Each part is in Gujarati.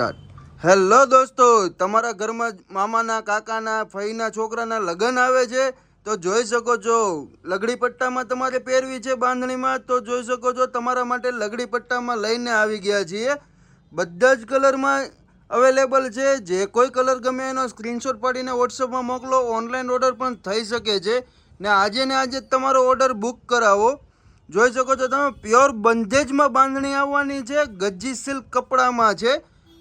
સ્ટાર્ટ। હેલો દોસ્તો, તમારા ઘરમાં મામાના કાકાના ફઈના છોકરાના લગ્ન આવે છે તો જોઈ શકો છો લગડી પટ્ટામાં તમારે પહેરવી છે બાંધણીમાં તો જોઈ શકો છો તમારા માટે લગડી પટ્ટામાં લઈને આવી ગયા છીએ। બધા જ કલરમાં અવેલેબલ છે। જે કોઈ કલર ગમે એનો સ્ક્રીનશોટ પાડીને વોટ્સઅપમાં મોકલો। ઓનલાઈન ઓર્ડર પણ થઈ શકે છે ને આજે જ તમારો ઓર્ડર બુક કરાવો। જોઈ શકો છો તમે પ્યોર બંધેજમાં બાંધણી આવવાની છે, ગज्जी સિલ્ક કપડામાં છે।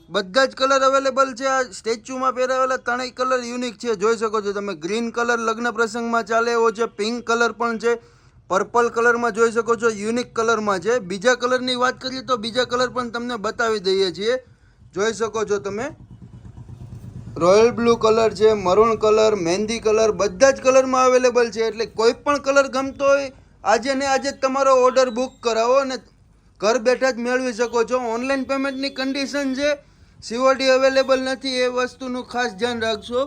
બધા જ કલર અવેલેબલ છે। આ સ્ટેચ્યુમાં પહેરાવેલા ત્રણેય કલર યુનિક છે। જોઈ શકો છો તમે ગ્રીન કલર લગ્ન પ્રસંગમાં ચાલે એવો છે, પિંક કલર પણ છે, પર્પલ કલરમાં જોઈ શકો છો યુનિક કલરમાં છે। બીજા કલરની વાત કરીએ તો બીજા કલર પણ તમને બતાવી દઈએ છીએ। જોઈ શકો છો તમે રોયલ બ્લુ કલર છે, મરૂન કલર, મહેંદી કલર બધા જ કલરમાં અવેલેબલ છે। એટલે કોઈ પણ કલર ગમતો હોય આજે જ તમારો ઓર્ડર બુક કરાવો અને ઘર બેઠા જ મેળવી શકો છો। ઓનલાઈન પેમેન્ટની કન્ડિશન છે, COD અવેલેબલ નથી, એ વસ્તુનું ખાસ ધ્યાન રાખશો।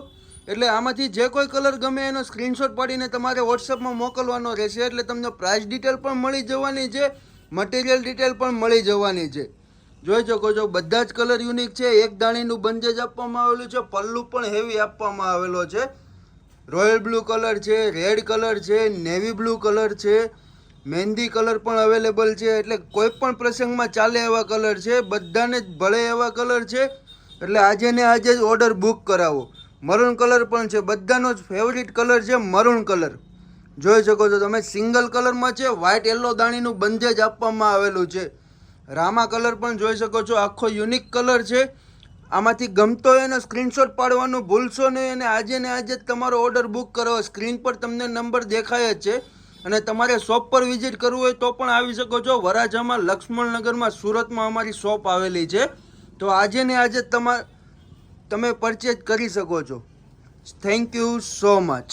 એટલે આમાંથી જે કોઈ કલર ગમે એનો સ્ક્રીનશોટ પાડીને તમારે વોટ્સઅપમાં મોકલવાનો રહેશે। એટલે તમને પ્રાઇસ ડિટેલ પણ મળી જવાની છે, મટીરિયલ ડિટેલ પણ મળી જવાની છે। જોઈ શકો છો બધા જ કલર યુનિક છે। એક દાણીનું બંધેજ આપવામાં આવેલું છે, પલ્લુ પણ હેવી આપવામાં આવેલો છે। રોયલ બ્લુ કલર છે, રેડ કલર છે, નેવી બ્લુ કલર છે, મહેંદી કલર પણ અવેલેબલ છે। એટલે કોઈ પણ પ્રસંગમાં ચાલે એવા કલર છે, બધાને જ ભળે એવા કલર છે। એટલે આજે જ ઓર્ડર બુક કરાવો। મરૂન કલર પણ છે, બધાનો જ ફેવરિટ કલર છે મરૂન કલર। જોઈ શકો છો તમે સિંગલ કલરમાં છે, વ્હાઇટ યલો દાણીનું બંધેજ આપવામાં આવેલું છે। રામા કલર પણ જોઈ શકો છો, આખો યુનિક કલર છે। આમાંથી ગમતો હોય એનો સ્ક્રીનશોટ પાડવાનું ભૂલશો નહીં અને આજે જ તમારો ઓર્ડર બુક કરો। સ્ક્રીન પર તમને નંબર દેખાય જ છે અને તમારે શોપ પર વિઝિટ કરવું હોય તો પણ આવી શકો છો। વરાછામાં, લક્ષ્મણનગરમાં, સુરતમાં અમારી શોપ આવેલી છે। તો આજે તમે પરચેજ કરી શકો છો। Thank you so much.